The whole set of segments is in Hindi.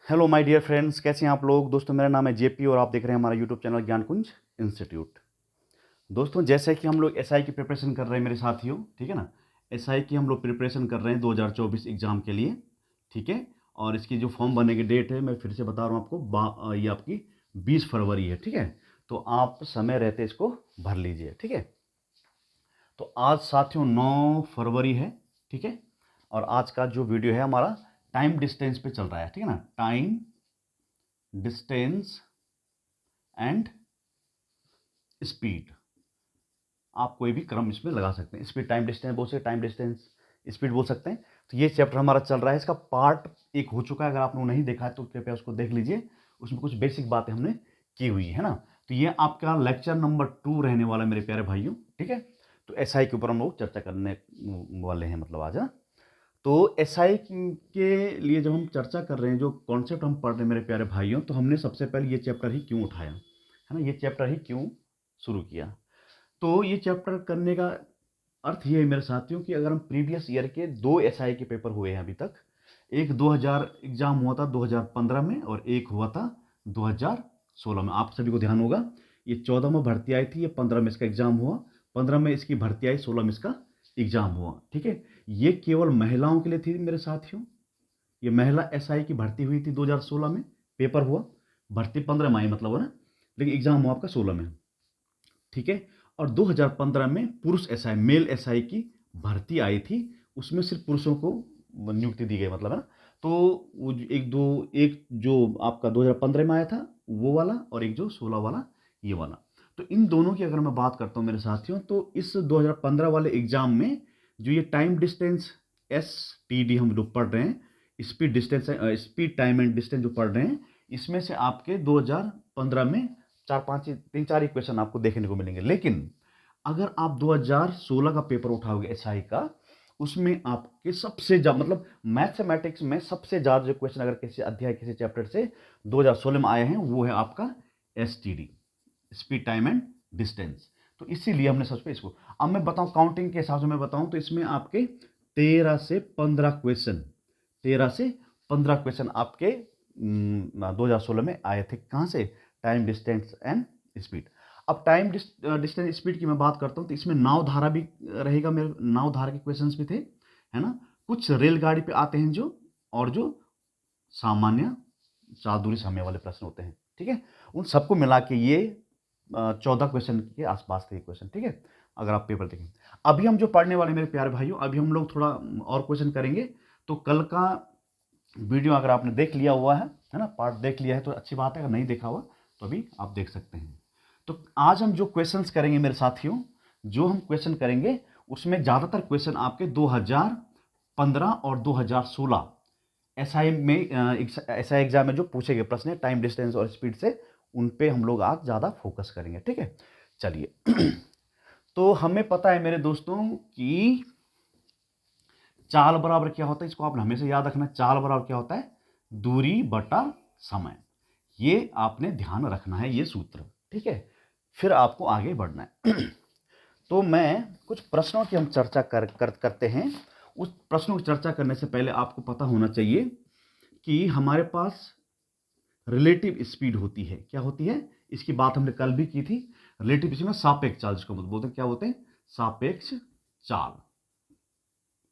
हेलो माय डियर फ्रेंड्स, कैसे हैं आप लोग। दोस्तों, मेरा नाम है जेपी और आप देख रहे हैं हमारा यूट्यूब चैनल ज्ञानकुंज इंस्टीट्यूट। दोस्तों, जैसे कि हम लोग एसआई की प्रिपरेशन कर रहे हैं मेरे साथियों, ठीक है ना। एसआई की हम लोग प्रिपरेशन कर रहे हैं 2024 एग्ज़ाम के लिए, ठीक है। और इसकी जो फॉर्म भरने की डेट है, मैं फिर से बता रहा हूँ आपको, ये आपकी 20 फरवरी है, ठीक है। तो आप समय रहते इसको भर लीजिए, ठीक है। तो आज साथियों 9 फरवरी है, ठीक है। और आज का जो वीडियो है हमारा टाइम डिस्टेंस पे चल रहा है, ठीक है ना। टाइम डिस्टेंस एंड स्पीड, आप कोई भी क्रम इसमें लगा सकते हैं। स्पीड टाइम डिस्टेंस बोल सकते हैं, टाइम डिस्टेंस स्पीड बोल सकते हैं। तो ये चैप्टर हमारा चल रहा है, इसका पार्ट एक हो चुका है। अगर आपने नहीं देखा है तो कृपया उसको देख लीजिए, उसमें कुछ बेसिक बातें हमने की हुई है ना। तो ये आपका लेक्चर नंबर 2 रहने वाला है मेरे प्यारे भाइयों, ठीक है। तो एसआई के ऊपर हम लोग चर्चा करने वाले हैं, मतलब आज, हाँ। तो एसआई के लिए जब हम चर्चा कर रहे हैं, जो कॉन्सेप्ट हम पढ़ रहे हैं मेरे प्यारे भाइयों, तो हमने सबसे पहले ये चैप्टर ही क्यों उठाया, है ना। ये चैप्टर ही क्यों शुरू किया। तो ये चैप्टर करने का अर्थ ये है मेरे साथियों कि अगर हम प्रीवियस ईयर के 2 एसआई के पेपर हुए हैं अभी तक, एक 2000 एग्जाम हुआ था 2015 में और एक हुआ था 2016 में। आप सभी को ध्यान होगा, ये 14 में भर्ती आई थी, ये 15 में इसका एग्जाम हुआ, 15 में इसकी भर्ती आई, 16 में इसका एग्जाम हुआ, ठीक है। ये केवल महिलाओं के लिए थी मेरे साथियों। ये महिला एसआई की भर्ती हुई थी 2016 में, पेपर हुआ, भर्ती 15 में आई मतलब, है ना। लेकिन एग्जाम हुआ आपका 16 में, ठीक है। और 2015 में पुरुष एसआई, मेल एसआई की भर्ती आई थी, उसमें सिर्फ पुरुषों को नियुक्ति दी गई, मतलब, है ना। तो वो एक जो आपका 2015 में आया था वो वाला, और एक जो 16 वाला, ये वाला। तो इन दोनों की अगर मैं बात करता हूँ मेरे साथियों, तो इस 2015 वाले एग्जाम में जो ये time distance S T D हम लोग पढ़ रहे हैं, speed distance, speed time and distance जो पढ़ रहे हैं, इसमें से आपके 2015 में 4-5 3-4 ही क्वेश्चन आपको देखने को मिलेंगे। लेकिन अगर आप 2016 का पेपर उठाओगे एसआई का, उसमें आपके सबसे ज्यादा, मतलब मैथमेटिक्स में सबसे ज्यादा जो क्वेश्चन अगर किसी अध्याय किसी चैप्टर से 2016 में आए हैं, वो है आपका STD, speed time and distance. तो इसीलिए हमने सबसे इसको, अब मैं बताऊं काउंटिंग के हिसाब से मैं बताऊं, तो इसमें आपके 13 से 15 क्वेश्चन, 13 से 15 क्वेश्चन आपके 2016 में आए थे। कहां से? Time distance and speed. अब टाइम डिस्टेंस स्पीड की मैं बात करता हूं, तो इसमें नाव धारा भी रहेगा, मेरे नाव धारा के क्वेश्चंस भी थे, है ना। कुछ रेलगाड़ी पे आते हैं जो, और जो सामान्य चार दूरी समय वाले प्रश्न होते हैं, ठीक है। उन सबको मिला के ये 14 क्वेश्चन के आसपास थे क्वेश्चन, ठीक है। अगर आप पेपर देखें, अभी हम जो पढ़ने वाले मेरे प्यारे भाइयों, अभी हम लोग थोड़ा और क्वेश्चन करेंगे। तो कल का वीडियो अगर आपने देख लिया हुआ है ना, पार्ट देख लिया है तो अच्छी बात है, अगर नहीं देखा हुआ तो अभी आप देख सकते हैं। तो आज हम जो क्वेश्चंस करेंगे मेरे साथियों, जो हम क्वेश्चन करेंगे, उसमें ज़्यादातर क्वेश्चन आपके 2015 और 2016 एसआई में, एसआई एग्जाम में जो पूछे गए प्रश्न है टाइम डिस्टेंस और स्पीड से, उन पे हम लोग आज ज़्यादा फोकस करेंगे, ठीक है। चलिए तो हमें पता है मेरे दोस्तों कि चाल बराबर क्या होता है, इसको आपने हमेशा याद रखना। चाल बराबर क्या होता है? दूरी बटा समय। ये आपने ध्यान रखना है, ये सूत्र, ठीक है। फिर आपको आगे बढ़ना है तो मैं कुछ प्रश्नों की हम चर्चा करते हैं। उस प्रश्नों की चर्चा करने से पहले आपको पता होना चाहिए कि हमारे पास रिलेटिव स्पीड होती है। क्या होती है? इसकी बात हमने कल भी की थी। रिलेटिव स्पीड में सापेक्ष चाल जिसको बोलते हैं, क्या बोलते हैं? सापेक्ष चाल,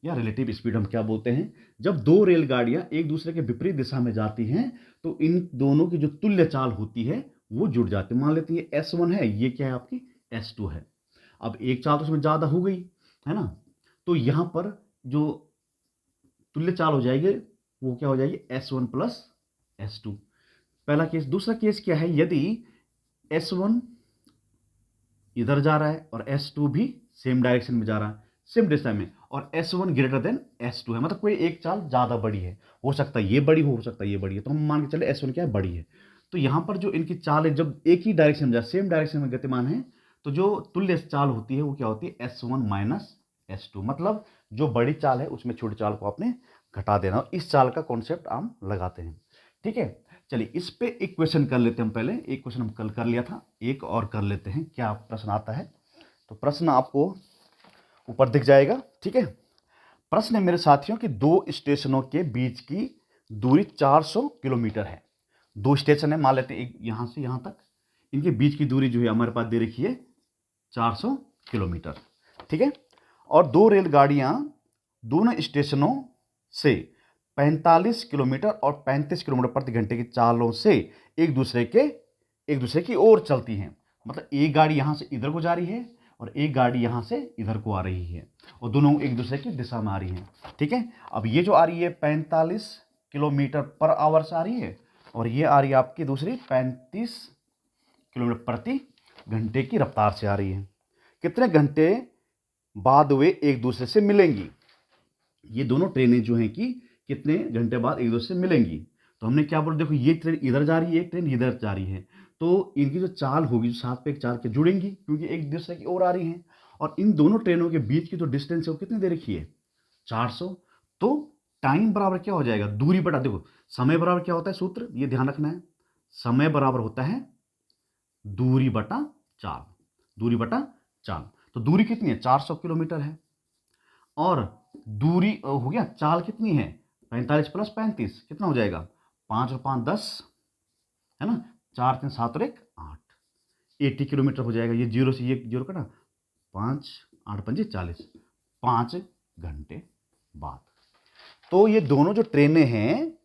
या रिलेटिव स्पीड हम क्या बोलते हैं। जब दो रेलगाड़ियां एक दूसरे के विपरीत दिशा में जाती हैं, तो इन दोनों की जो तुल्य चाल होती है वो जुड़ जाती है। मान लेते हैं S1 है, ये क्या है आपकी S2 है। अब एक चाल तो उसमें ज्यादा हो गई, है ना। तो यहां पर जो तुल्य चाल हो जाएगी वो क्या हो जाएगी? S1 plus S2। पहला केस। दूसरा केस क्या है? यदि S1 इधर जा रहा है और S2 भी सेम डायरेक्शन में जा रहा है, सेम दिशा में, और S1 ग्रेटर देन S2 है, मतलब कोई एक चाल ज्यादा बड़ी है, हो सकता है ये बड़ी हो सकता है ये बड़ी है, तो हम मान के चले S1 क्या है? बड़ी है। तो यहां पर जो इनकी चाल है, जब एक ही डायरेक्शन में जाए, सेम डायरेक्शन में गतिमान है, तो जो तुल्य चाल होती है वो क्या होती है? S1 minus S2। मतलब जो बड़ी चाल है उसमें छोटी चाल को आपने घटा देना, और इस चाल का कॉन्सेप्ट हम लगाते हैं, ठीक है। चलिए इस पे एक क्वेश्चन कर लेते हैं हम। पहले एक क्वेश्चन हम कल कर लिया था, एक और कर लेते हैं। क्या प्रश्न आता है? तो प्रश्न आपको ऊपर दिख जाएगा, ठीक है। प्रश्न है मेरे साथियों कि दो स्टेशनों के बीच की दूरी 400 किलोमीटर है। 2 स्टेशन है, मान लेते हैं एक यहाँ से यहाँ तक, इनके बीच की दूरी जो है हमारे पास दे रखी है 400 किलोमीटर, ठीक है। और 2 रेलगाड़ियाँ दोनों स्टेशनों से 45 किलोमीटर और 35 किलोमीटर प्रति घंटे की चालों से एक दूसरे की ओर चलती हैं। मतलब एक गाड़ी यहाँ से इधर को जा रही है और एक गाड़ी यहाँ से इधर को आ रही है, और दोनों एक दूसरे की दिशा में आ रही हैं, ठीक है। अब ये जो आ रही है 45 किलोमीटर पर आवर से आ रही है, और ये आ रही है आपकी दूसरी 35 किलोमीटर प्रति घंटे की रफ्तार से आ रही है। कितने घंटे बाद वे एक दूसरे से मिलेंगी? ये दोनों ट्रेनें जो हैं कि कितने घंटे बाद एक दूसरे से मिलेंगी? तो हमने क्या बोला, देखो ये ट्रेन इधर जा रही है, एक ट्रेन इधर जा रही है, तो इनकी जो चाल होगी, जो 7 पे 1 4 के जुड़ेंगी, क्योंकि एक दूसरे की ओर आ रही हैं। और इन दोनों ट्रेनों के बीच की जो डिस्टेंस है वो कितनी दे रखी है? 400। तो टाइम बराबर क्या हो जाएगा? दूरी बटा, देखो समय बराबर क्या होता है, सूत्र ये ध्यान रखना है, समय बराबर होता है दूरी बटा चाल। दूरी बटा चाल, तो दूरी कितनी है? 400 किलोमीटर है। और दूरी हो गया, चाल कितनी है? 45 प्लस 35 कितना हो जाएगा? 5 और 5 10, है ना, 4 3 7 और 1 8, 80 किलोमीटर हो जाएगा। ये जीरो से ये जीरो कटा, 5 8 5 40, 5 घंटे बाद। तो ये दोनों जो ट्रेनें हैं,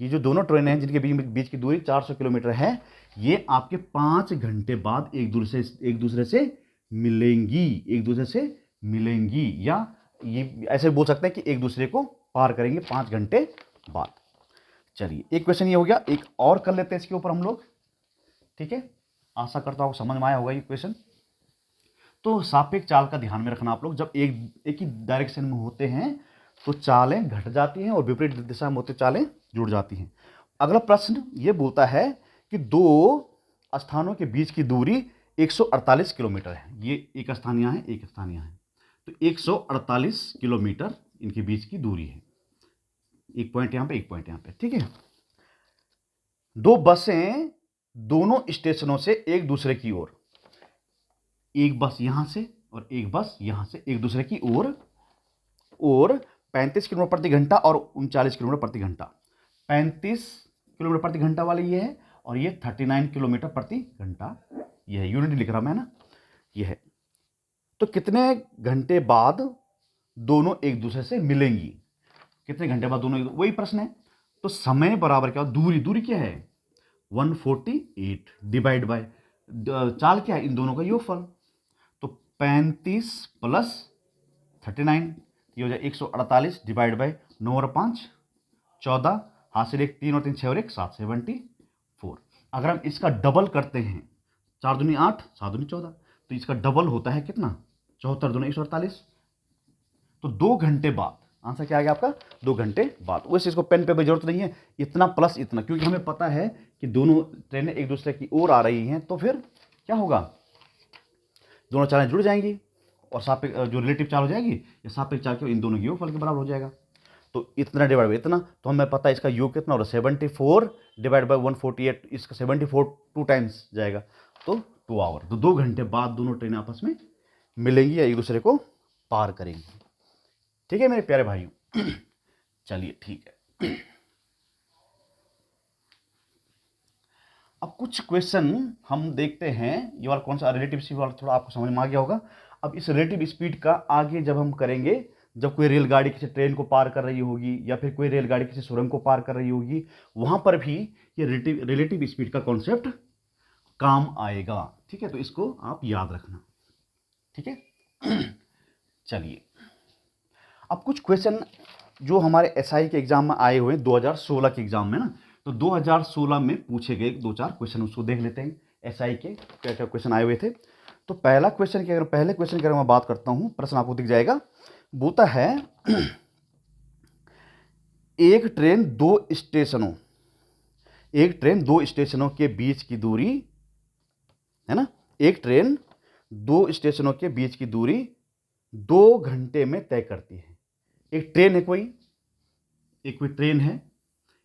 ये जो दोनों ट्रेनें हैं जिनके बीच की दूरी 400 किलोमीटर है, ये आपके 5 घंटे बाद एक दूसरे से मिलेंगी, एक दूसरे से मिलेंगी, या ये ऐसे बोल सकते हैं कि एक दूसरे को पार करेंगे 5 घंटे बाद। चलिए एक क्वेश्चन ये हो गया, एक और कर लेते हैं इसके ऊपर हम लोग, ठीक है। आशा करता हूँ समझ में आया होगा ये क्वेश्चन। तो सापेक्ष चाल का ध्यान में रखना आप लोग, जब एक ही डायरेक्शन में होते हैं तो चालें घट जाती हैं, और विपरीत दिशा में होते चालें जुड़ जाती हैं। अगला प्रश्न ये बोलता है कि 2 स्थानों के बीच की दूरी 148 किलोमीटर है। ये एक स्थान यहाँ है, एक स्थान यहाँ है, तो 148 किलोमीटर इनके बीच की दूरी है। एक पॉइंट यहाँ पे, एक पॉइंट यहाँ पे, ठीक है। 2 बसें दोनों स्टेशनों से एक दूसरे की ओर, एक बस यहां से और एक बस यहां से एक दूसरे की ओर 35 किलोमीटर प्रति घंटा और 39 किलोमीटर प्रति घंटा। 35 किलोमीटर प्रति घंटा वाली ये है, और ये 39 किलोमीटर प्रति घंटा ये है। यूनिट लिख रहा मैं ना, ये है। तो कितने घंटे बाद दोनों एक दूसरे से मिलेंगी? कितने घंटे बाद दोनों, वही प्रश्न है। तो समय बराबर क्या, दूरी क्या है? 148 डिवाइड बाय चाल क्या है, इन दोनों का योगफल। तो 35 प्लस 39 ये हो जाए 148 डिवाइड बाय 9 और 5 14, हाथ से 1 3 और 3 6 और 1 7 74। अगर हम इसका डबल करते हैं, 4 दूनी 8 7 दूनी 14, तो इसका डबल होता है कितना? 74 दूनी 148। तो 2 घंटे बाद आंसर क्या आ गया आपका? 2 घंटे बाद। वैसे इसको पेन पे जरूरत नहीं है, इतना प्लस इतना, क्योंकि हमें पता है कि दोनों ट्रेनें एक दूसरे की ओर आ रही हैं, तो फिर क्या होगा? दोनों चालें जुड़ जाएंगी और सापेक्ष जो रिलेटिव चाल हो जाएगी, या सापेक्ष चाल के इन दोनों की योगफल के बराबर हो जाएगा। तो इतना डिवाइड बाई इतना, तो हमें पता है इसका योग कितना हो रहा है? 74 डिवाइड बाई 148, इसका 74 2 टाइम्स जाएगा, तो 2 आवर। तो 2 घंटे बाद दोनों ट्रेनें आपस में मिलेंगी या एक दूसरे को पार करेंगी, ठीक है मेरे प्यारे भाइयों। चलिए ठीक है। अब कुछ क्वेश्चन हम देखते हैं, ये वाला कौन सा रिलेटिव स्पीड वाला, थोड़ा आपको समझ में आ गया होगा। अब इस रिलेटिव स्पीड का आगे जब हम करेंगे, जब कोई रेलगाड़ी किसी ट्रेन को पार कर रही होगी, या फिर कोई रेलगाड़ी किसी सुरंग को पार कर रही होगी, वहां पर भी ये रिलेटिव स्पीड का कॉन्सेप्ट काम आएगा, ठीक है। तो इसको आप याद रखना, ठीक है। चलिए अब कुछ क्वेश्चन जो हमारे एसआई के एग्जाम में आए हुए हैं 2016 के एग्जाम में ना, तो 2016 में पूछे गए 2-4 क्वेश्चन, उसको देख लेते हैं एसआई के क्या क्या क्वेश्चन आए हुए थे। तो पहले क्वेश्चन की अगर मैं बात करता हूं, प्रश्न आपको दिख जाएगा, बोलता है एक ट्रेन दो स्टेशनों के बीच की दूरी, है ना, एक ट्रेन 2 स्टेशनों के बीच की दूरी 2 घंटे में तय करती है। एक ट्रेन है, कोई ट्रेन है,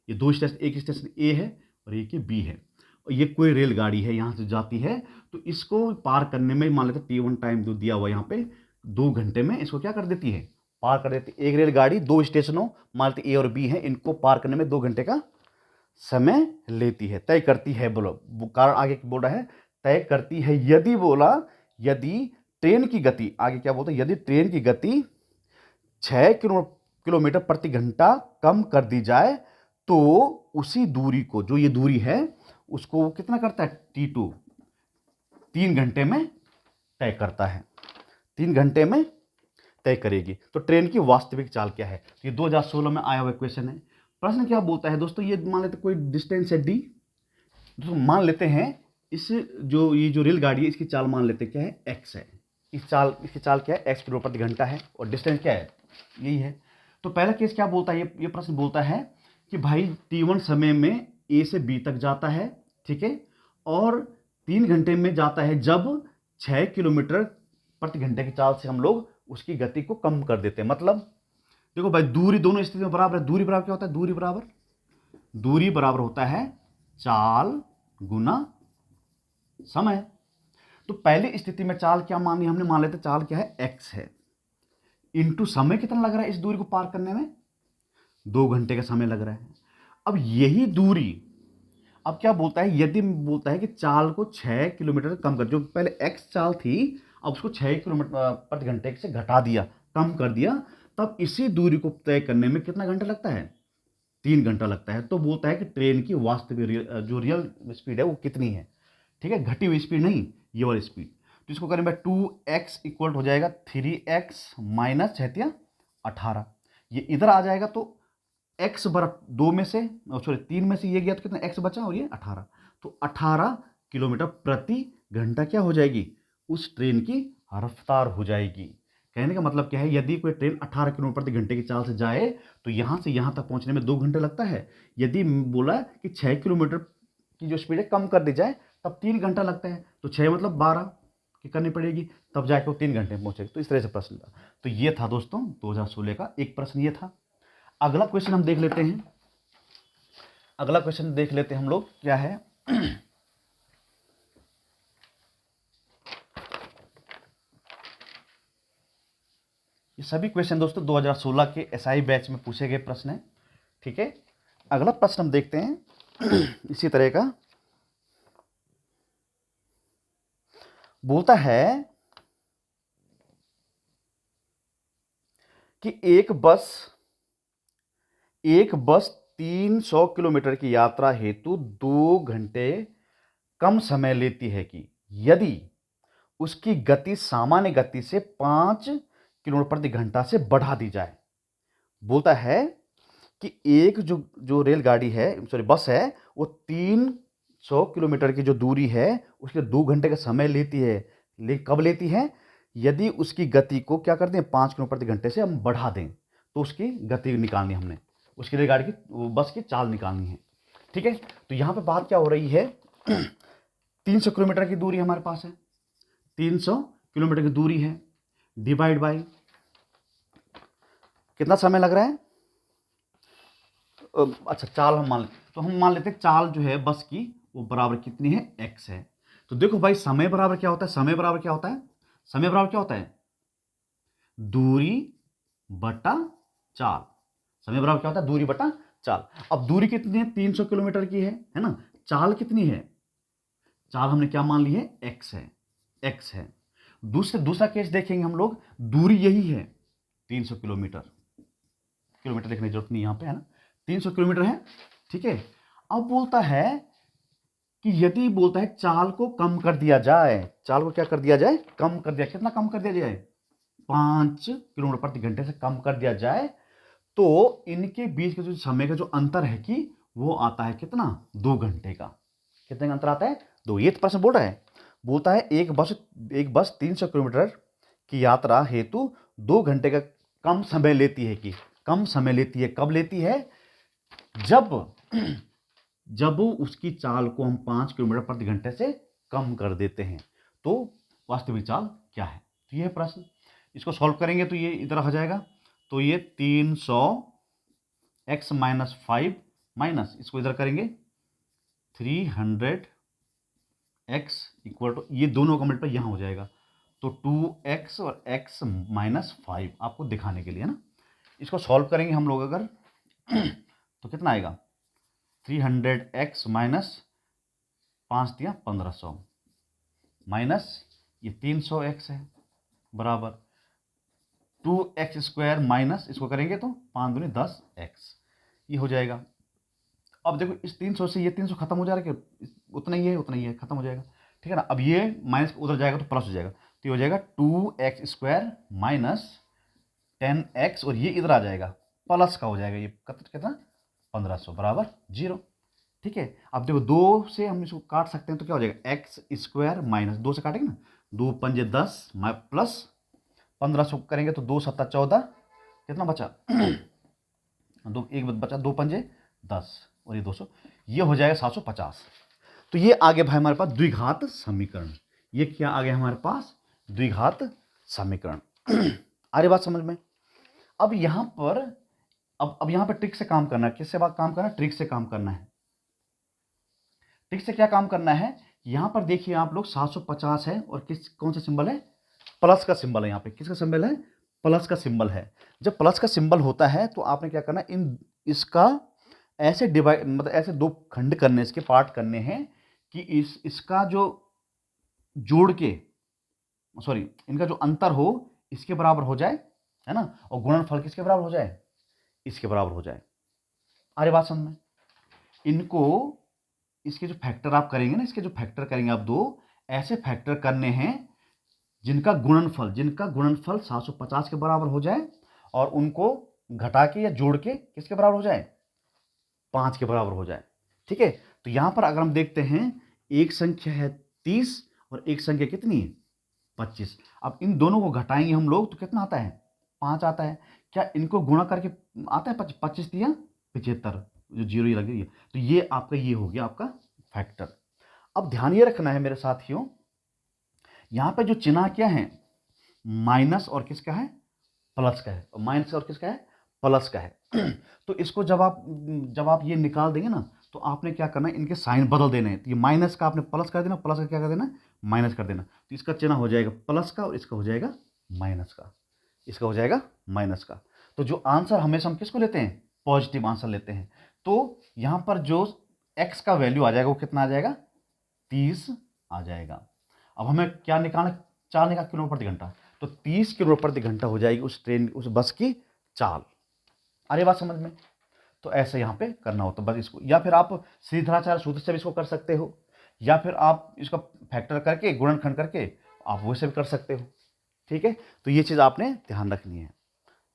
ये 2 स्टेशन, एक स्टेशन ए है और एक बी है, और ये कोई रेलगाड़ी है यहाँ से जाती है, तो इसको पार करने में मान लेते T1 टाइम जो दिया हुआ यहाँ पे 2 घंटे में इसको क्या कर देती है, पार कर देती है। एक रेलगाड़ी 2 स्टेशनों मान लेते ए और बी हैं, इनको पार करने में 2 घंटे का समय लेती है, तय करती है। बोलो कारण आगे बोल रहा है तय करती है। यदि बोला यदि ट्रेन की गति, आगे क्या बोलते हैं, यदि ट्रेन की गति 6 किलोमीटर प्रति घंटा कम कर दी जाए तो उसी दूरी को, जो ये दूरी है उसको कितना करता है T2, 3 घंटे में तय करता है, 3 घंटे में तय करेगी। तो ट्रेन की वास्तविक चाल क्या है? तो ये 2016 में आया हुआ क्वेश्चन है। प्रश्न क्या बोलता है दोस्तों, ये मान लेते कोई डिस्टेंस है D, तो मान लेते हैं इस जो रेलगाड़ी है इसकी चाल मान लेते क्या है x है। इसकी चाल क्या है x किलोमीटर प्रति घंटा है और डिस्टेंस क्या है यही है। तो पहला केस क्या बोलता है, ये प्रश्न बोलता है कि भाई T1 समय में A से B तक जाता है, ठीक है, और 3 घंटे में जाता है जब 6 किलोमीटर प्रति घंटे की चाल से हम लोग उसकी गति को कम कर देते हैं। मतलब देखो भाई दूरी दोनों स्थिति में बराबर है। दूरी बराबर क्या होता है, दूरी बराबर होता है चाल गुना समय। तो पहली स्थिति में चाल क्या मानी हमने, मान लेते चाल क्या है x है, इंटू समय कितना लग रहा है इस दूरी को पार करने में, 2 घंटे का समय लग रहा है। अब यही दूरी, अब क्या बोलता है, यदि बोलता है कि चाल को 6 किलोमीटर कम कर, जो पहले x चाल थी अब उसको 6 किलोमीटर प्रति घंटे से घटा दिया, कम कर दिया, तब इसी दूरी को तय करने में कितना घंटा लगता है, 3 घंटा लगता है। तो बोलता है कि ट्रेन की वास्तविक जो रियल स्पीड है वो कितनी है, ठीक है, घटी हुई स्पीड नहीं, ये वाली स्पीड। तो इसको करें 2x इक्वल हो जाएगा 3x माइनस 18। ये इधर आ जाएगा तो x बराबर 2 में से, सॉरी 3 में से ये गया तो कितना x बचा और ये 18, तो 18 किलोमीटर प्रति घंटा क्या हो जाएगी, उस ट्रेन की रफ्तार हो जाएगी। कहने का मतलब क्या है, यदि कोई ट्रेन 18 किलोमीटर प्रति घंटे की चाल से जाए तो यहाँ से यहाँ तक पहुँचने में 2 घंटे लगता है। यदि बोला कि 6 किलोमीटर की जो स्पीड है कम कर दी जाए तब 3 घंटा लगता है, तो 6 मतलब 12 की करनी पड़ेगी, तब जाके वो 3 घंटे में पहुँचेगी। तो इस तरह से प्रश्न था। तो ये था दोस्तों 2016 का एक प्रश्न ये था। अगला क्वेश्चन हम देख लेते हैं, अगला क्वेश्चन देख लेते हैं हम लोग क्या है। ये सभी क्वेश्चन दोस्तों 2016 के एसआई बैच में पूछे गए प्रश्न हैं, ठीक है। अगला प्रश्न हम देखते हैं इसी तरह का, बोलता है कि एक बस 300 किलोमीटर की यात्रा हेतु 2 घंटे कम समय लेती है कि यदि उसकी गति सामान्य गति से 5 किलोमीटर प्रति घंटा से बढ़ा दी जाए। बोलता है कि एक जो रेलगाड़ी है, सॉरी बस है, वो 300 किलोमीटर की जो दूरी है उसके 2 घंटे का समय लेती है। कब लेती है, यदि उसकी गति को क्या कर दें 5 किलोमीटर प्रति घंटे से हम बढ़ा दें, तो उसकी गति निकालनी हमने, उसकी रेलगाड़ी की बस की चाल निकालनी है, ठीक है। तो यहाँ पे बात क्या हो रही है 300 किलोमीटर की दूरी हमारे पास है, 300 किलोमीटर की दूरी है, डिवाइड बाय कितना समय लग रहा है, अच्छा चाल हम मान लेते हैं चाल जो है बस की वो बराबर कितनी है x है। तो देखो भाई समय बराबर क्या होता है, समय बराबर क्या होता है दूरी बटा चाल। समय बराबर क्या होता है, दूरी बटा चाल। अब दूरी कितनी है 300 किलोमीटर की है ना, चाल कितनी है, चाल हमने क्या मान ली है x है। दूसरा केस देखेंगे हम लोग, दूरी यही है 300 किलोमीटर देखने की जरूरत नहीं यहां पे, है ना, 300 किलोमीटर है, ठीक है। अब बोलता है कि यदि बोलता है चाल को कम कर दिया जाए, चाल को क्या कर दिया जाए, कम कर दिया, कितना कम कर दिया जाए, 5 किलोमीटर प्रति घंटे से कम कर दिया जाए, तो इनके बीच के जो समय का जो अंतर है कि वो आता है कितना, 2 घंटे का। कितने का अंतर आता है, 2। ये तो प्रश्न बोल रहा है, बोलता है एक बस 300 किलोमीटर की यात्रा हेतु 2 घंटे का कम समय लेती है कि कम समय लेती है, कब लेती है, जब उसकी चाल को हम 5 किलोमीटर प्रति घंटे से कम कर देते हैं, तो वास्तविक चाल क्या है। तो यह प्रश्न, इसको सॉल्व करेंगे तो ये इधर आ जाएगा, तो ये 300 x माइनस 5 माइनस इसको इधर करेंगे 300 x इक्वल टू, ये दोनों का मल्टीप्लाई यहाँ हो जाएगा तो 2x और x माइनस 5 आपको दिखाने के लिए ना। इसको सॉल्व करेंगे हम लोग अगर तो कितना आएगा 300x माइनस 5 दिया 1500 माइनस ये 300x है बराबर 2x² माइनस इसको करेंगे तो 5 दूनी 10x ये हो जाएगा। अब देखो इस 300 से ये 300 खत्म हो जा रहा है कि उतना ही है खत्म हो जाएगा, ठीक है ना। अब ये माइनस उधर जाएगा तो प्लस हो जाएगा, तो ये हो जाएगा 2x² माइनस 10x और ये इधर आ जाएगा प्लस का हो जाएगा ये कितना 1500 बराबर 0, ठीक है। अब देखो 2 से हम इसको काट सकते हैं तो क्या हो जाएगा x² माइनस 2 से काटेंगे ना 2 पंजे 10 प्लस 1500 करेंगे तो 2 सत्ता 14 कितना बचा दो एक बचा 2 पंजे 10 और ये 200 ये हो जाएगा 750। तो ये आगे भाई हमारे पास द्विघात समीकरण, ये क्या आ गया हमारे पास द्विघात समीकरण। आ रही बात समझ में। अब यहां पर अब यहां पर ट्रिक से काम करना है। किससे बात काम करना है? ट्रिक से काम करना है। ट्रिक से क्या काम करना है? यहां पर देखिए आप लोग 750 है और कौन सा सिंबल है? प्लस का सिंबल है। यहां पे किसका सिंबल है? प्लस का सिंबल है। जब प्लस का सिंबल होता है तो आपने क्या करना है, इसका ऐसे डिवाइड मतलब ऐसे दो खंड करने, इसके पार्ट करने हैं कि इसका जो जोड़ के इनका जो अंतर हो इसके बराबर हो जाए, है ना, और गुणनफल किसके बराबर हो जाए? इसके बराबर हो जाए। अरे बात समझ में। इनको इसके जो फैक्टर आप करेंगे ना, इसके जो फैक्टर करेंगे आप दो ऐसे फैक्टर करने हैं जिनका गुणनफल 750 के बराबर हो जाए और उनको घटा के या जोड़ के किसके बराबर हो जाए? 5 के बराबर हो जाए, ठीक है। तो यहां पर अगर हम देखते हैं एक संख्या है 30 और एक संख्या कितनी है 25। अब इन दोनों को घटाएंगे हम लोग तो कितना आता है? 5 आता है। क्या इनको गुणा करके आता है 25 दिया 75 जो जीरो ही लगी है, तो ये आपका ये हो गया आपका फैक्टर। अब ध्यान ये रखना है मेरे साथियों, यहां पे जो चिन्ह क्या है माइनस और किसका है? प्लस का है। माइनस और किसका है? प्लस का है। तो इसको जब आप ये निकाल देंगे ना तो आपने क्या करना है, इनके साइन बदल देने हैं। तो ये माइनस का आपने प्लस कर देना, प्लस का क्या कर देना? माइनस कर देना। तो इसका चिन्ह हो जाएगा प्लस का और इसका हो जाएगा माइनस का, इसका हो जाएगा माइनस का। तो जो आंसर हमेशा हम किसको लेते हैं? पॉजिटिव आंसर लेते हैं। तो यहां पर जो x का वैल्यू आ जाएगा वो कितना आ जाएगा? 30 आ जाएगा। अब हमें क्या निकालना? चाल निकाल किलोमीटर प्रति घंटा। तो 30 किलोमीटर प्रति घंटा हो जाएगी उस बस की चाल। अरे बात समझ में। तो ऐसे यहां पे करना होता बस इसको, या फिर आप सीधाचार सूत्र से भी इसको कर सकते हो, या फिर आप इसका फैक्टर करके गुणनखंड करके आप वैसे भी कर सकते हो, ठीक है। तो ये चीज आपने ध्यान रखनी है,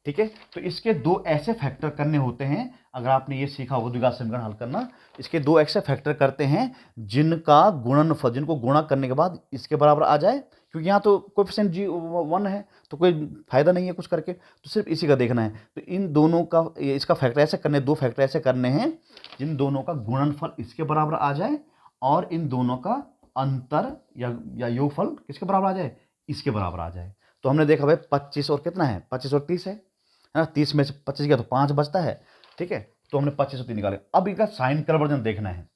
ठीक है। तो इसके दो ऐसे फैक्टर करने होते हैं, अगर आपने ये सीखा होगा द्विघात समीकरण हल करना, इसके दो ऐसे फैक्टर करते हैं जिनका गुणनफल, जिनको गुणा करने के बाद इसके बराबर आ जाए। क्योंकि यहाँ तो कोएफिशिएंट जी 1 है तो कोई फायदा नहीं है कुछ करके, तो सिर्फ इसी का देखना है। तो इन दोनों का इसका फैक्टर ऐसे करने, दो फैक्टर ऐसे करने हैं जिन दोनों का गुणनफल इसके बराबर आ जाए और इन दोनों का अंतर या योगफल किसके बराबर आ जाए? इसके बराबर आ जाए। तो हमने देखा भाई 25 और कितना है? 25 और 30 है ना। 30 में से 25 गया तो 5 बचता है, ठीक है। तो हमने 25 और 3 निकाले। अब इनका साइन कन्वर्जन देखना है,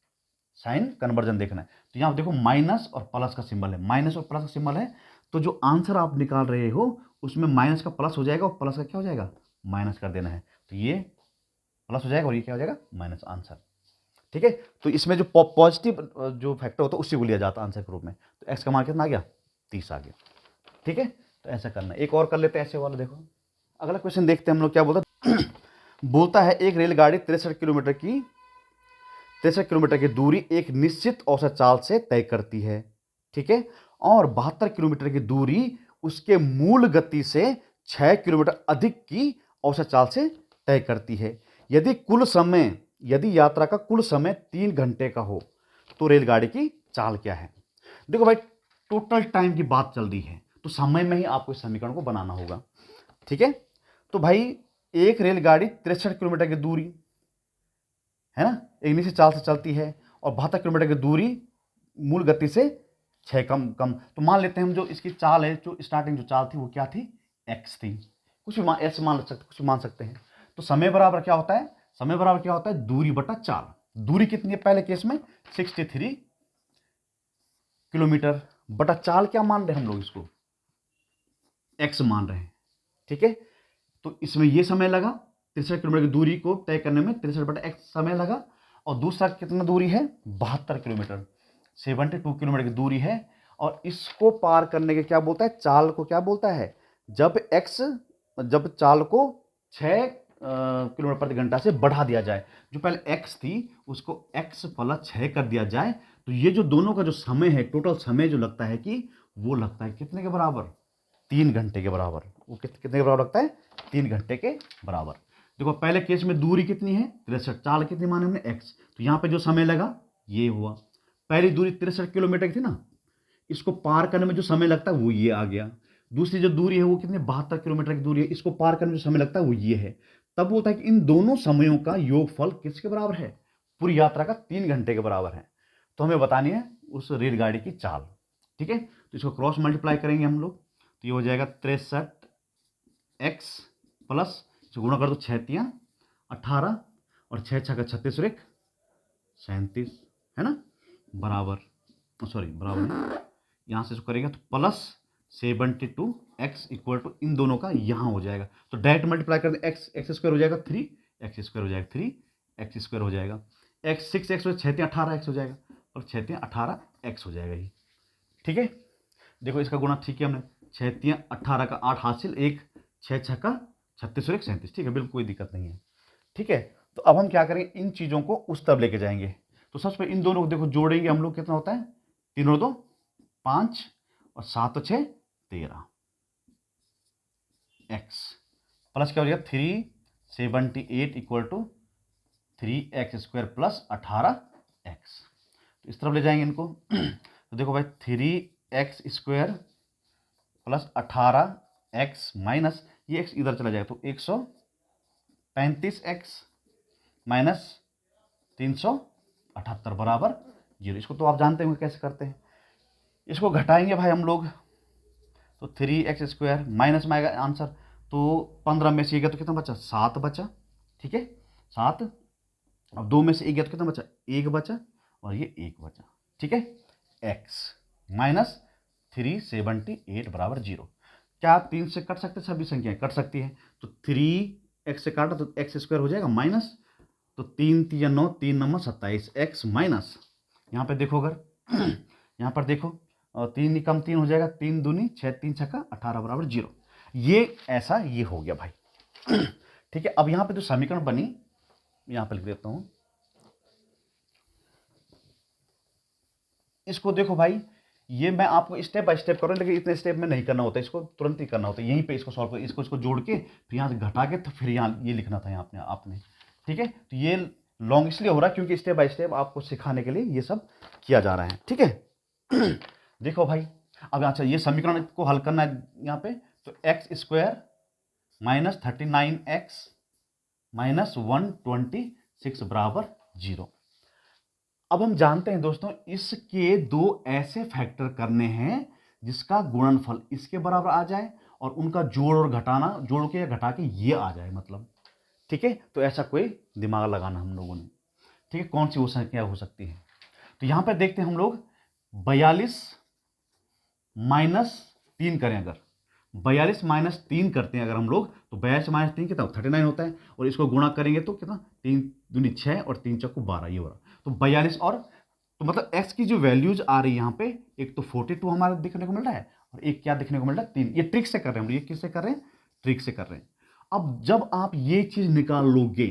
साइन कन्वर्जन देखना है। तो यहाँ देखो माइनस और प्लस का सिंबल है, माइनस और प्लस का सिंबल है। तो जो आंसर आप निकाल रहे हो उसमें माइनस का प्लस हो जाएगा और प्लस का क्या हो जाएगा? माइनस कर देना है। तो ये प्लस हो जाएगा और ये क्या हो जाएगा? माइनस आंसर, ठीक है। तो इसमें जो पॉजिटिव जो फैक्टर होता है उसी को लिया जाता है आंसर के रूप में। तो एक्स का मान कितना आ गया? 30 आ गया, ठीक है। तो ऐसा करना है। एक और कर लेते हैं ऐसे वाला। देखो अगला क्वेश्चन देखते हैं हम लोग क्या बोलता है। बोलता है एक रेलगाड़ी 63 किलोमीटर की दूरी एक निश्चित औसत चाल से तय करती है, ठीक है, और 72 किलोमीटर की दूरी उसके मूल गति से 6 किलोमीटर अधिक की औसत चाल से तय करती है। यदि यात्रा का कुल समय 3 घंटे का हो तो रेलगाड़ी की चाल क्या है? देखो भाई टोटल टाइम की बात चल रही है तो समय में ही आपको इस समीकरण को बनाना होगा, ठीक है। तो भाई एक रेलगाड़ी 63 किलोमीटर की दूरी है ना, एक निश्चित चाल से चलती है और 72 किलोमीटर की दूरी मूल गति से 6 कम। तो मान लेते हैं हम जो इसकी चाल है, जो स्टार्टिंग जो चाल थी वो क्या थी? x थी। कुछ भी ऐसे मान सकते, कुछ भी मान सकते हैं। तो समय बराबर क्या होता है? समय बराबर क्या होता है? दूरी बटा चाल। दूरी कितनी है पहले केस में? 63 किलोमीटर बटा चाल क्या मान रहे हैं हम लोग इसको? x मान रहे हैं, ठीक है। तो इसमें ये समय लगा 63 किलोमीटर की दूरी को तय करने में 63/x समय लगा, और दूसरा कितना दूरी है 72 किलोमीटर, 72 किलोमीटर की दूरी है। और इसको पार करने के क्या बोलता है, चाल को क्या बोलता है, जब चाल को 6 किलोमीटर प्रति घंटा से बढ़ा दिया जाए, जो पहले x थी उसको x + 6 कर दिया जाए, तो ये जो दोनों का जो समय है, टोटल समय जो लगता है कि वो लगता है कितने के बराबर, 3 घंटे के बराबर। वो कितने के बराबर लगता है, 3 घंटे के बराबर। देखो पहले केस में दूरी कितनी है 63, चाल कितनी माने हमने x, तो यहाँ पे जो समय लगा ये हुआ। पहली दूरी 63 किलोमीटर की थी ना, इसको पार करने में जो समय लगता है वो ये आ गया। दूसरी जो दूरी है वो कितनी 72 किलोमीटर की दूरी है, इसको पार करने में जो समय लगता है वो ये है। तब बोलता है कि इन दोनों समयों का योगफल किसके बराबर है, पूरी यात्रा का 3 घंटे के बराबर है। तो हमें बतानी है उस रेलगाड़ी की चाल, ठीक है। तो इसको क्रॉस मल्टीप्लाई करेंगे हम लोग, तो ये हो जाएगा 63x प्लस, गुणा कर दो 6 × 3 = 18 और 6 × 6 = 36 और 1 37, है ना, बराबर नहीं, यहाँ से इसको करेंगे तो प्लस 72x = इन दोनों का यहाँ हो जाएगा। तो डायरेक्ट मल्टीप्लाई कर दें, x² हो जाएगा 3, x² हो जाएगा 3, x² हो जाएगा x, 6x 6 × 18x हो जाएगा, और 6 × 18x हो जाएगा ये, ठीक है। देखो इसका गुणा ठीक है हमने, 6 × 18 का 8 हासिल, 1 6 × 6 का 36 और 1 37, ठीक है, बिल्कुल कोई दिक्कत नहीं है, ठीक है। तो अब हम क्या करेंगे, इन चीज़ों को उस तरफ लेके जाएंगे। तो सबसे पहले इन दोनों को देखो जोड़ेंगे हम लोग, कितना होता है 3 और 2 5 और 7 और 6 13, x प्लस क्या हो जाएगा 378 = 3x² + 18x। तो इस तरफ ले जाएंगे इनको तो देखो भाई 3x² + 18x माइनस ये x इधर चला जाएगा, तो 135x माइनस 378 बराबर 0। इसको तो आप जानते होंगे कैसे करते हैं। इसको घटाएंगे भाई हम लोग, तो 3x² माइनस में आएगा आंसर, तो 15 में से 1 गया तो कितना बचा 7 बचा, ठीक है 7। अब 2 में से 1 गया तो कितना बचा 1 बचा, और ये 1 बचा, ठीक है। x माइनस 378 बराबर 0। क्या 3 से कट सकते, सभी संख्याएं कट सकती हैं, तो 3x से काटा तो x² हो जाएगा माइनस, तो 3 × 3 = 9, 3 × 9 = 27, x माइनस, यहाँ पे देखो अगर यहाँ पर देखो 3 कम 3 हो जाएगा, 3 दूनी 6, 3 × 6 = 18 बराबर 0। ये ऐसा ये हो गया भाई, ठीक है। अब यहाँ पे जो समीकरण बनी, यहाँ पे लिख देता हूं, इसको देखो भाई, ये मैं आपको स्टेप बाय स्टेप करूँ, लेकिन इतने स्टेप में नहीं करना होता, इसको तुरंत ही करना होता है, यहीं पे इसको सॉल्व कर, इसको जोड़ के फिर यहाँ से घटा के, तो फिर यहाँ ये लिखना था यहाँ आपने, ठीक है। तो ये लॉन्ग इसलिए हो रहा है क्योंकि स्टेप बाय स्टेप आपको सिखाने के लिए ये सब किया जा रहा है, ठीक है। देखो भाई, अब अच्छा ये समीकरण को हल करना है यहाँ पे, तो x² माइनस 39x माइनस 126 बराबर 0। अब हम जानते हैं दोस्तों, इसके 2 ऐसे फैक्टर करने हैं जिसका गुणनफल इसके बराबर आ जाए और उनका जोड़ और घटाना, जोड़ के या घटा के ये आ जाए, मतलब, ठीक है। तो ऐसा कोई दिमाग लगाना हम लोगों ने, ठीक है, कौन सी वो संख्या हो सकती है। तो यहां पर देखते हैं हम लोग 42 - 3 करें, अगर 42 - 3 करते हैं अगर हम लोग, तो 42 - 3 कितना 39 होता है, और इसको गुणा करेंगे तो कितना 3 दूनी 6 और 3 × 4 = 12, ये हो रहा। तो 42 और, तो मतलब x की जो वैल्यूज आ रही है यहाँ पे, एक तो 42 हमारा दिखने को मिल रहा है, और एक क्या दिखने को मिल रहा है 3। ये ट्रिक से कर रहे हैं हम, ये किससे कर रहे हैं, ट्रिक से कर रहे हैं। अब जब आप ये चीज निकाल लोगे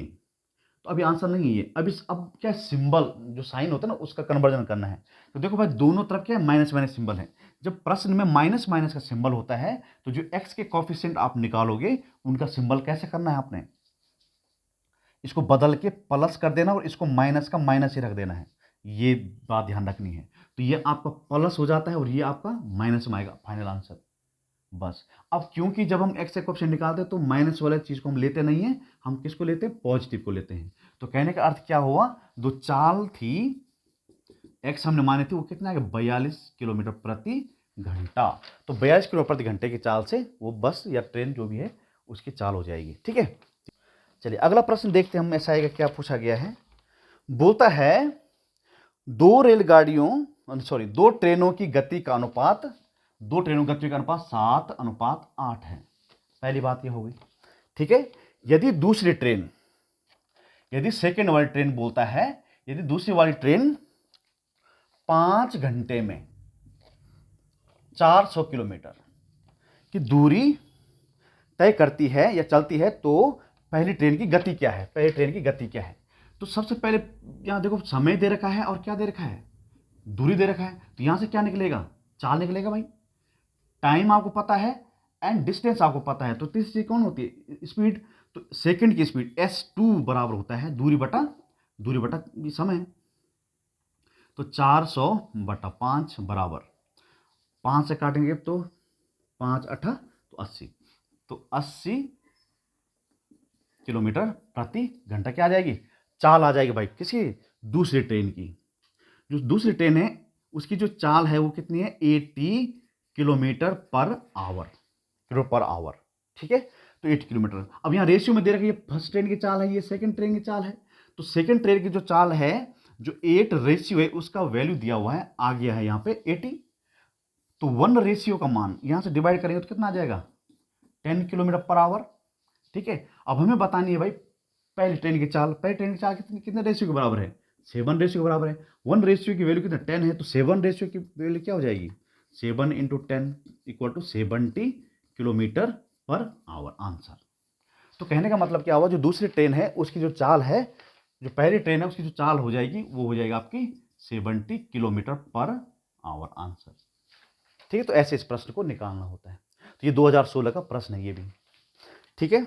तो अभी आंसर नहीं है, अब क्या सिंबल जो साइन होता है ना उसका कन्वर्जन करना है। तो देखो भाई दोनों तरफ क्या है, माइनस माइनस सिंबल है। जब प्रश्न में माइनस माइनस का सिंबल होता है, तो जो x के कोएफिशिएंट आप निकालोगे उनका सिंबल कैसे करना है, आपने इसको बदल के प्लस कर देना और इसको माइनस का माइनस ही रख देना है, ये बात ध्यान रखनी है। तो ये आपका प्लस हो जाता है और ये आपका माइनस में आएगा फाइनल आंसर, बस। अब क्योंकि जब हम x से कोएफिशिएंट निकालते हैं तो माइनस वाले चीज को हम लेते नहीं है, हम किसको लेते हैं, पॉजिटिव को लेते हैं। तो कहने का अर्थ क्या हुआ, जो चाल थी x हमने माने थी वो कितना है 42 किलोमीटर प्रति घंटा, तो 42 किलोमीटर प्रति घंटे की चाल से वो बस या ट्रेन जो भी है उसकी चाल हो जाएगी, ठीक है। चलिए अगला प्रश्न देखते हैं हम, ऐसा आएगा क्या पूछा गया है। बोलता है 2 ट्रेनों की गति का अनुपात दो ट्रेनों की गति का अनुपात 7:8 है। पहली बात ये हो गई, ठीक है। यदि दूसरी ट्रेन, यदि सेकंड वाली ट्रेन बोलता है, यदि दूसरी वाली ट्रेन 5 घंटे में 400 किलोमीटर की दूरी तय करती है या चलती है, तो पहली ट्रेन की गति क्या है, पहली ट्रेन की गति क्या है। तो सबसे पहले यहां देखो समय दे रखा है और क्या दे रखा है, दूरी दे रखा है। तो यहां से क्या निकलेगा, चाल निकलेगा भाई। टाइम आपको पता है एंड डिस्टेंस आपको पता है, तो तीसरी चीज कौन होती है, स्पीड। तो सेकंड की स्पीड s2 बराबर होता है दूरी बटा समय। तो 400/5 बराबर 5 से काटेंगे तो 5×8 तो 80, तो 80 किलोमीटर प्रति घंटा क्या आ जाएगी, चाल आ जाएगी भाई। किसकी, दूसरी ट्रेन की। जो दूसरी ट्रेन है उसकी जो चाल है वो कितनी है, 80 किलोमीटर पर आवर, ठीक है। तो 80 किलोमीटर। अब यहाँ रेशियो में दे रखा है, ये फर्स्ट ट्रेन की चाल है, ये सेकंड ट्रेन की चाल है। तो सेकंड ट्रेन की जो चाल है, जो 8 रेशियो है, उसका वैल्यू दिया हुआ है, आ गया है यहाँ पे 80। तो 1 रेशियो का मान यहाँ से डिवाइड करेंगे तो कितना आ जाएगा, 10 किलोमीटर पर आवर, ठीक है। अब हमें बतानी है भाई पहली ट्रेन की चाल कितने रेशियो के बराबर है, 7 रेशियो के बराबर है। 1 रेशियो की वैल्यू कितना, 10 है, तो 7 रेशियो की वैल्यू क्या हो जाएगी, 7 × 10 = 70 किलोमीटर पर आवर, आंसर। तो कहने का मतलब क्या हुआ, जो दूसरी ट्रेन है उसकी जो चाल है, जो पहली ट्रेन है उसकी जो चाल हो जाएगी वो हो जाएगा आपकी 70 किलोमीटर पर आवर, आंसर। ठीक है, तो ऐसे इस प्रश्न को निकालना होता है। तो ये 2016 का प्रश्न है ये भी, ठीक है।